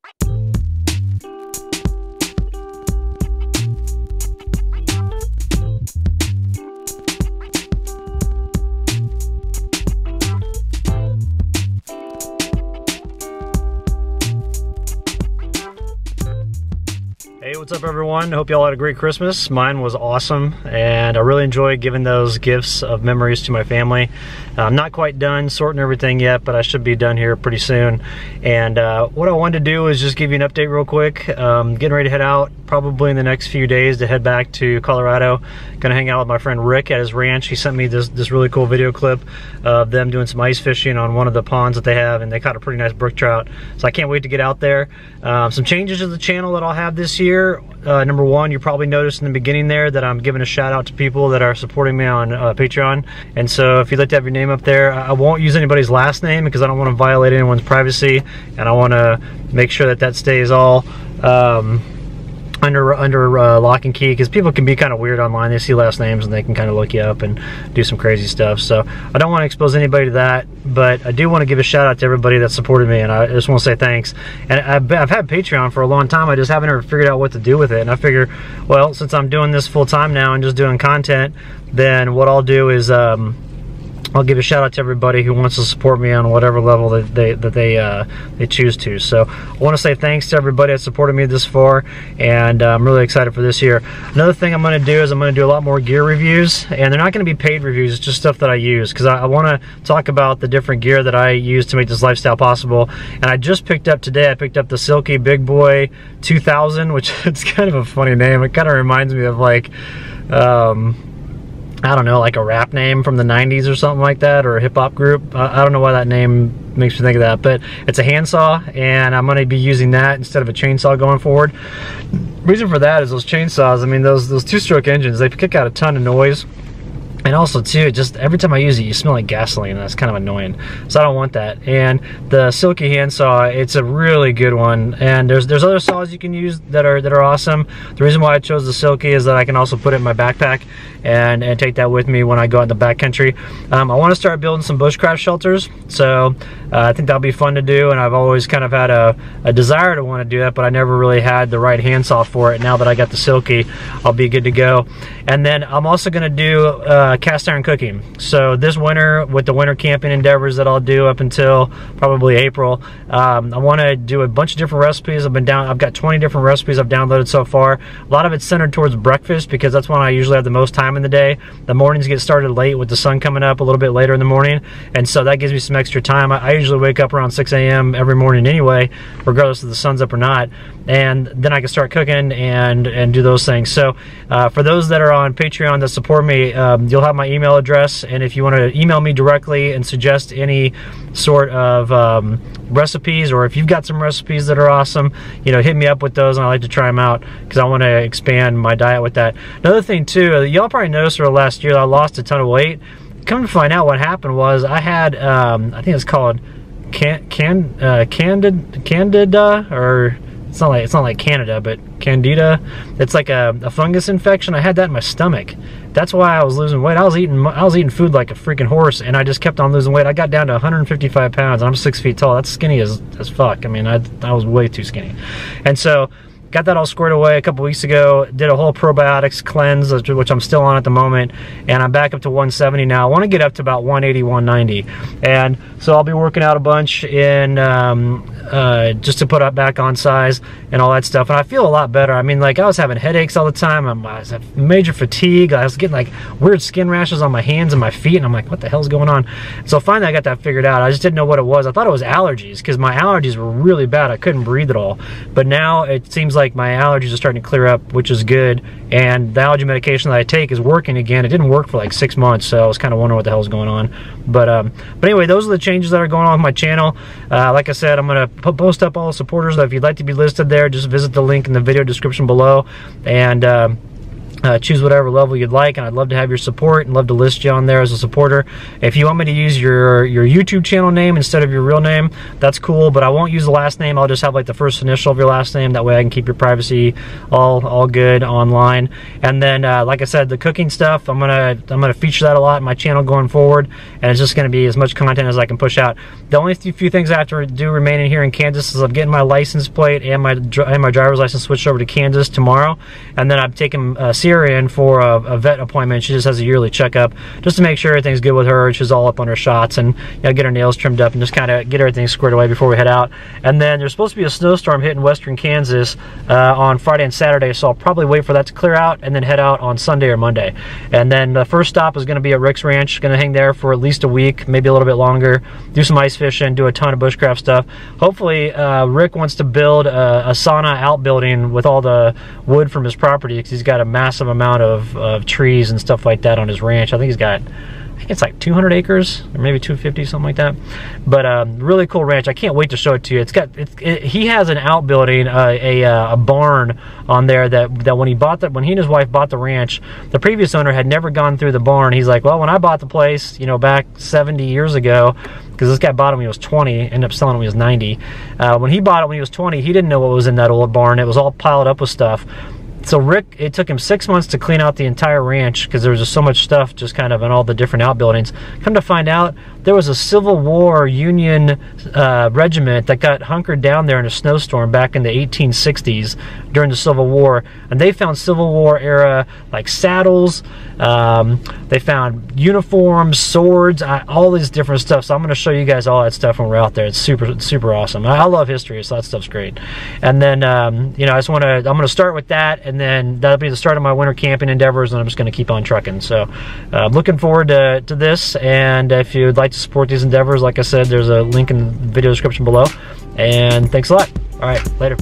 Hey, what's up everyone? Hope y'all had a great Christmas. Mine was awesome, and I really enjoyed giving those gifts of memories to my family. I'm not quite done sorting everything yet, but I should be done here pretty soon. And what I wanted to do is just give you an update real quick. Getting ready to head out probably in the next few days to head back to Colorado. Gonna hang out with my friend Rick at his ranch. He sent me this really cool video clip of them doing some ice fishing on one of the ponds that they have, and they caught a pretty nice brook trout. So I can't wait to get out there. Some changes to the channel that I'll have this year. Number one, you probably noticed in the beginning there that I'm giving a shout out to people that are supporting me on Patreon. And so if you'd like to have your name up there, I won't use anybody's last name because I don't want to violate anyone's privacy, and I want to make sure that that stays all under lock and key, because people can be kind of weird online. They see last names and they can kind of look you up and do some crazy stuff. So I don't want to expose anybody to that, but I do want to give a shout out to everybody that supported me, and I just want to say thanks. And I've had Patreon for a long time. I just haven't ever figured out what to do with it, and I figure, well, since I'm doing this full time now and just doing content, then what I'll do is I'll give a shout out to everybody who wants to support me on whatever level that they choose to. So I want to say thanks to everybody that supported me this far, and I'm really excited for this year. Another thing I'm going to do is I'm going to do a lot more gear reviews, and they're not going to be paid reviews. It's just stuff that I use, because I want to talk about the different gear that I use to make this lifestyle possible. And I just picked up today, I picked up the Silky Big Boy 2000, which it's kind of a funny name. It kind of reminds me of like I don't know, like a rap name from the 90s or something like that, or a hip-hop group. I don't know why that name makes me think of that, but it's a handsaw, and I'm going to be using that instead of a chainsaw going forward. Reason for that is those chainsaws, I mean, those two-stroke engines, they kick out a ton of noise. And also too, just every time I use it, you smell like gasoline, and that's kind of annoying. So I don't want that. And the Silky handsaw, it's a really good one. And there's other saws you can use that are awesome. The reason why I chose the Silky is that I can also put it in my backpack and take that with me when I go out in the backcountry. I want to start building some bushcraft shelters, so I think that'll be fun to do. And I've always kind of had a desire to want to do that, but I never really had the right handsaw for it. Now that I got the Silky, I'll be good to go. And then I'm also going to do cast iron cooking. So this winter, with the winter camping endeavors that I'll do up until probably April, I want to do a bunch of different recipes. I've got 20 different recipes I've downloaded so far. A lot of it's centered towards breakfast, because that's when I usually have the most time in the day. The mornings get started late with the sun coming up a little bit later in the morning, and so that gives me some extra time. I usually wake up around 6 a.m. every morning anyway, regardless if the sun's up or not, and then I can start cooking and do those things. So for those that are on Patreon that support me, you'll have my email address, and if you want to email me directly and suggest any sort of recipes, or if you've got some recipes that are awesome, you know, hit me up with those, and I like to try them out because I want to expand my diet with that. Another thing too, y'all probably noticed over the last year that I lost a ton of weight. Come to find out, what happened was I had I think it's called Candida, or it's not like Canada, but Candida. It's like a fungus infection. I had that in my stomach. That's why I was losing weight. I was eating food like a freaking horse, and I just kept on losing weight. I got down to 155 pounds. I'm 6 feet tall. That's skinny as fuck. I mean, I was way too skinny. And so got that all squared away a couple weeks ago. Did a whole probiotics cleanse, which I'm still on at the moment, and I'm back up to 170 now. I want to get up to about 180, 190, and so I'll be working out a bunch in just to put up back on size and all that stuff. And I feel a lot better. I mean, like, I was having headaches all the time. I was having major fatigue. I was getting like weird skin rashes on my hands and my feet, and I'm like, what the hell's going on? So finally I got that figured out. I just didn't know what it was. I thought it was allergies, because my allergies were really bad. I couldn't breathe at all. But now it seems like my allergies are starting to clear up, which is good. And the allergy medication that I take is working again. It didn't work for like 6 months, so I was kind of wondering what the hell's going on. But anyway, those are the changes that are going on with my channel. Like I said, I'm going to post up all the supporters. If you'd like to be listed there, just visit the link in the video description below. And Choose whatever level you'd like, and I'd love to have your support and love to list you on there as a supporter. If you want me to use your YouTube channel name instead of your real name, that's cool, but I won't use the last name. I'll just have like the first initial of your last name. That way I can keep your privacy all good online. And then like I said, the cooking stuff, I'm gonna feature that a lot in my channel going forward, and it's just gonna be as much content as I can push out. The only few things I have to do remaining here in Kansas is I'm getting my license plate and my driver's license switched over to Kansas tomorrow, and then I'm taking Sierra in for a vet appointment. She just has a yearly checkup just to make sure everything's good with her. She's all up on her shots, and get her nails trimmed up and just kind of get everything squared away before we head out. And then there's supposed to be a snowstorm hitting western Kansas on Friday and Saturday, so I'll probably wait for that to clear out and then head out on Sunday or Monday. And then the first stop is going to be at Rick's Ranch. Going to hang there for at least a week, maybe a little bit longer, do some ice fishing, do a ton of bushcraft stuff. Hopefully Rick wants to build a sauna outbuilding with all the wood from his property, because he's got a massive amount of trees and stuff like that on his ranch. I think it's like 200 acres or maybe 250, something like that. But really cool ranch. I can't wait to show it to you. He has an outbuilding, a barn on there that when he and his wife bought the ranch, the previous owner had never gone through the barn. He's like, well, when I bought the place, back 70 years ago, because this guy bought it when he was 20, ended up selling it when he was 90. When he bought it when he was 20, he didn't know what was in that old barn. It was all piled up with stuff. So Rick, it took him 6 months to clean out the entire ranch because there was just so much stuff just kind of in all the different outbuildings. Come to find out, there was a Civil War Union regiment that got hunkered down there in a snowstorm back in the 1860s during the Civil War, and they found Civil War era like saddles, they found uniforms, swords, all these different stuff. So I'm going to show you guys all that stuff when we're out there. It's super awesome. I love history, so that stuff's great. And then I'm going to start with that, and then that'll be the start of my winter camping endeavors, and I'm just going to keep on trucking. So I'm looking forward to this, and if you'd like to support these endeavors, like I said, there's a link in the video description below. And thanks a lot. All right, later.